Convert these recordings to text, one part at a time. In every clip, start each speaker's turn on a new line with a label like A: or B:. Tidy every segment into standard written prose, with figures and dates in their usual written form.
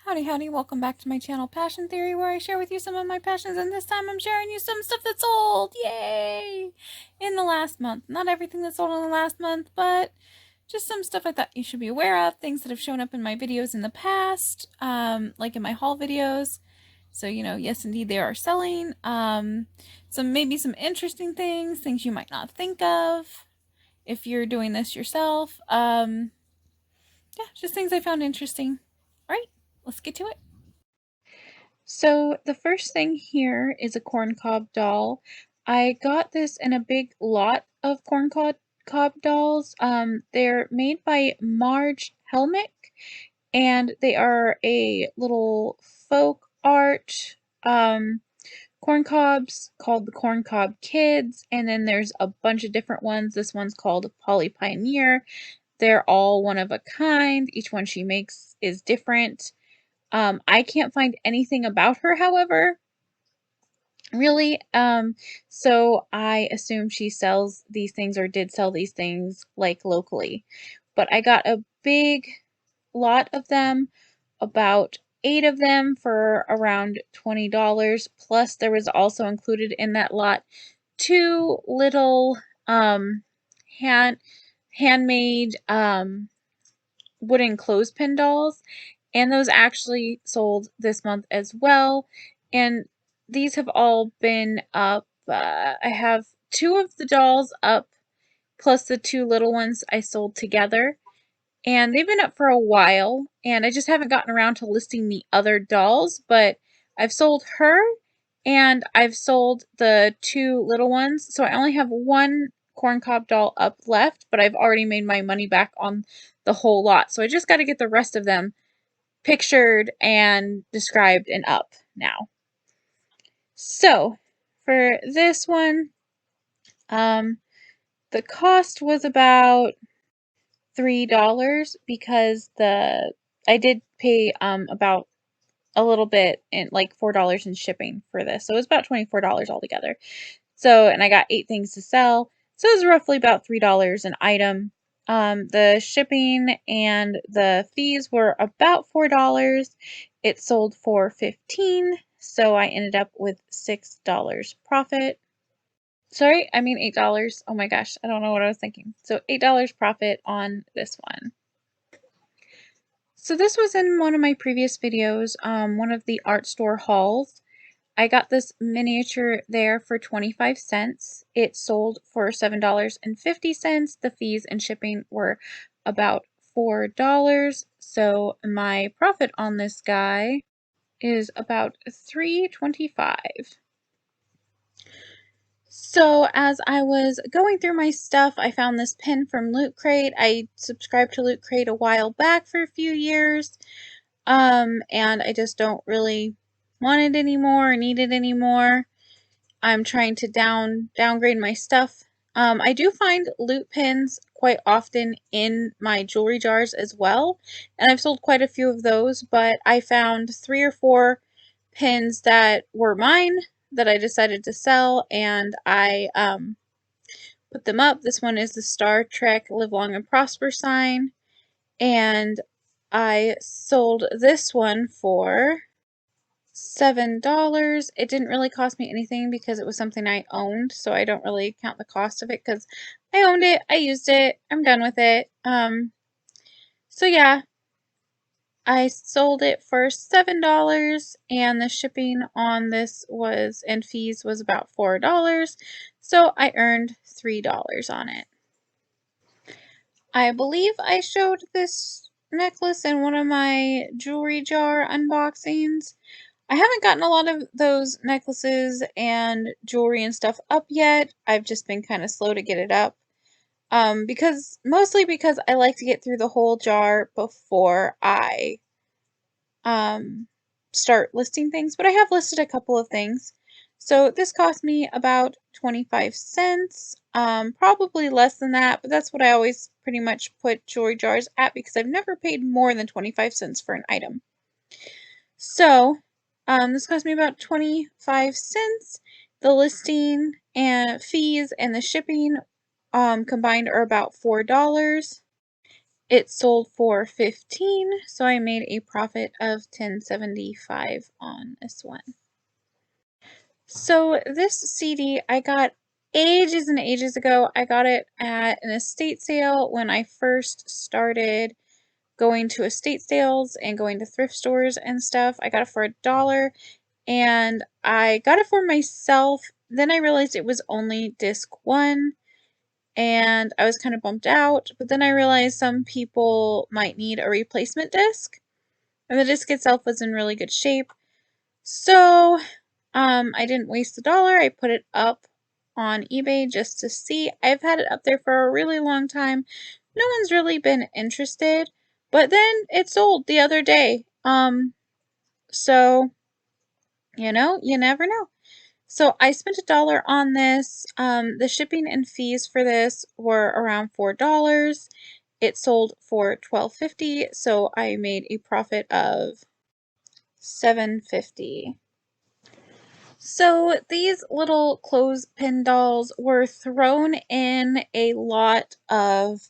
A: Howdy, howdy, welcome back to my channel, Passion Theory, where I share with you some of my passions, and this time I'm sharing you some stuff that's sold, yay, in the last month. Not everything that's sold in the last month, but just some stuff I thought you should be aware of, things that have shown up in my videos in the past, like in my haul videos. So, yes, indeed, they are selling. Maybe some interesting things you might not think of if you're doing this yourself. Yeah, just things I found interesting. All right, let's get to it. So the first thing here is a corn cob doll. I got this in a big lot of cob dolls. They're made by Marge Helmick, and they are a little folk art corn cobs called the Corn Cob Kids, and then there's a bunch of different ones. This one's called Polly Pioneer. They're all one of a kind. Each one she makes is different. I can't find anything about her, however, really. So I assume she sells these things or did sell these things like locally. But I got a big lot of them, about 8 of them for around $20. Plus there was also included in that lot 2 little handmade wooden clothespin dolls, and those actually sold this month as well. And these have all been up. I have 2 of the dolls up, plus the 2 little ones I sold together. And they've been up for a while, and I just haven't gotten around to listing the other dolls, but I've sold her, and I've sold the 2 little ones. So I only have 1 corn cob doll up left, but I've already made my money back on the whole lot. So I just got to get the rest of them pictured and described and up now. So for this one, the cost was about $3 because I did pay about a little bit in like $4 in shipping for this. So it was about $24 altogether. So, and I got 8 things to sell. So it was roughly about $3 an item. The shipping and the fees were about $4. It sold for $15, so I ended up with $6 profit. Sorry, I mean $8. Oh my gosh, I don't know what I was thinking. So $8 profit on this one. So this was in one of my previous videos, one of the art store hauls. I got this miniature there for 25 cents. It sold for $7.50. The fees and shipping were about $4. So my profit on this guy is about $3.25. So as I was going through my stuff, I found this pin from Loot Crate. I subscribed to Loot Crate a while back for a few years. And I just don't really want it anymore or need it anymore. I'm trying to downgrade my stuff. I do find loot pins quite often in my jewelry jars as well, and I've sold quite a few of those, but I found 3 or 4 pins that were mine that I decided to sell, and I put them up. This one is the Star Trek Live Long and Prosper sign, and I sold this one for $7. It didn't really cost me anything because it was something I owned, so I don't really count the cost of it because I owned it, I used it, I'm done with it. So yeah, I sold it for $7, and the shipping on this and fees was about $4, so I earned $3 on it. I believe I showed this necklace in one of my jewelry jar unboxings. I haven't gotten a lot of those necklaces and jewelry and stuff up yet. I've just been kind of slow to get it up. Mostly because I like to get through the whole jar before I start listing things, but I have listed a couple of things. So this cost me about 25 cents, probably less than that, but that's what I always pretty much put jewelry jars at because I've never paid more than 25 cents for an item. So this cost me about 25 cents. The listing and fees and the shipping combined are about $4. It sold for $15, so I made a profit of $10.75 on this one. So this CD I got ages and ages ago. I got it at an estate sale when I first started going to estate sales and going to thrift stores and stuff. I got it for $1 and I got it for myself. Then I realized it was only disc 1 and I was kind of bummed out, but then I realized some people might need a replacement disc and the disc itself was in really good shape. So I didn't waste $1. I put it up on eBay just to see. I've had it up there for a really long time. No one's really been interested, but then it sold the other day. So, you know, you never know. So I spent $1 on this. The shipping and fees for this were around $4. It sold for $12.50, so I made a profit of $7.50. So these little clothespin dolls were thrown in a lot of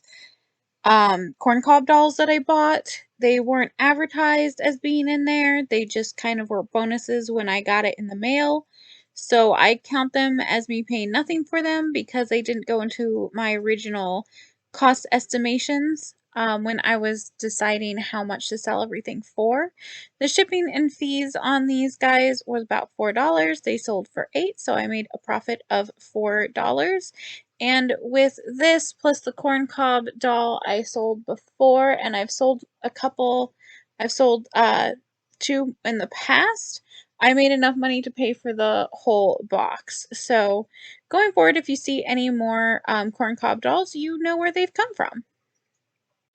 A: corn cob dolls that I bought. They weren't advertised as being in there. They just kind of were bonuses when I got it in the mail. So I count them as me paying nothing for them because they didn't go into my original cost estimations when I was deciding how much to sell everything for. The shipping and fees on these guys was about $4. They sold for $8, so I made a profit of $4. And with this plus the corn cob doll I sold before, and I've sold a couple, I've sold 2 in the past, I made enough money to pay for the whole box. So going forward, if you see any more corn cob dolls, you know where they've come from.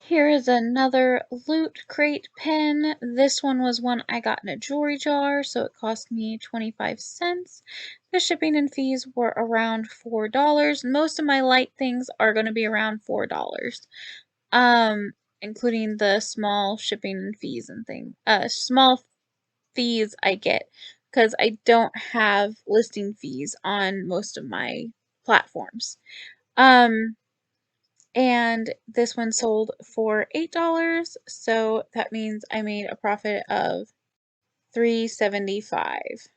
A: Here is another Loot Crate pin. This one was one I got in a jewelry jar, so it cost me 25 cents. The shipping and fees were around $4. Most of my light things are going to be around $4. Including the small shipping and fees and small fees I get because I don't have listing fees on most of my platforms. And this one sold for $8, so that means I made a profit of $3.75.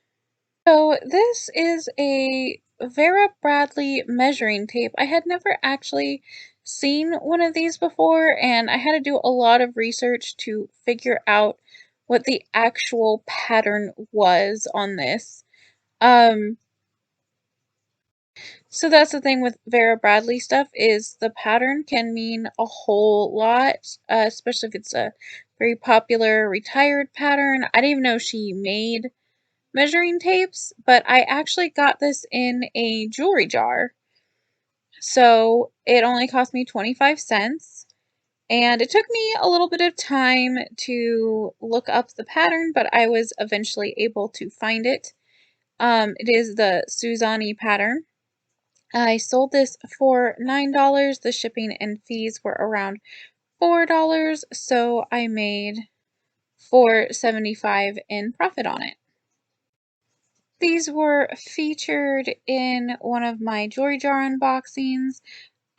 A: So this is a Vera Bradley measuring tape. I had never actually seen one of these before, and I had to do a lot of research to figure out what the actual pattern was on this. So that's the thing with Vera Bradley stuff is the pattern can mean a whole lot, especially if it's a very popular retired pattern. I didn't even know she made measuring tapes, but I actually got this in a jewelry jar. So it only cost me 25 cents. And it took me a little bit of time to look up the pattern, but I was eventually able to find it. It is the Suzani pattern. I sold this for $9. The shipping and fees were around $4, so I made $4.75 in profit on it. These were featured in one of my jewelry jar unboxings.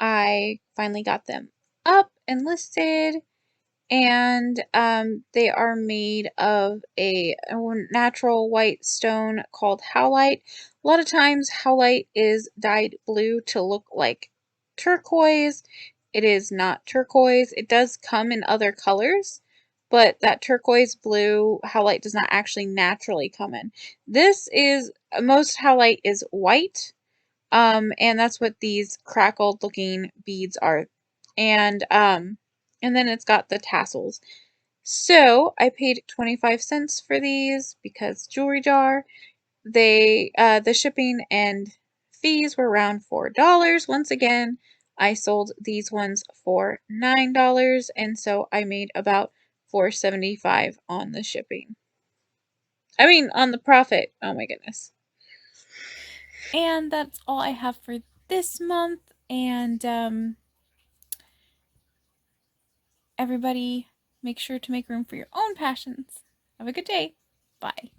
A: I finally got them up and listed, and they are made of a natural white stone called Howlite. A lot of times Howlite is dyed blue to look like turquoise. It is not turquoise. It does come in other colors, but that turquoise blue Howlite does not actually naturally come in. This is, most Howlite is white, and that's what these crackled looking beads are. And then it's got the tassels. So I paid 25 cents for these because jewelry jar. The shipping and fees were around $4. Once again, I sold these ones for $9, and so I made about $4.75 on the shipping. I mean, on the profit. Oh my goodness. And that's all I have for this month. And everybody, make sure to make room for your own passions. Have a good day. Bye.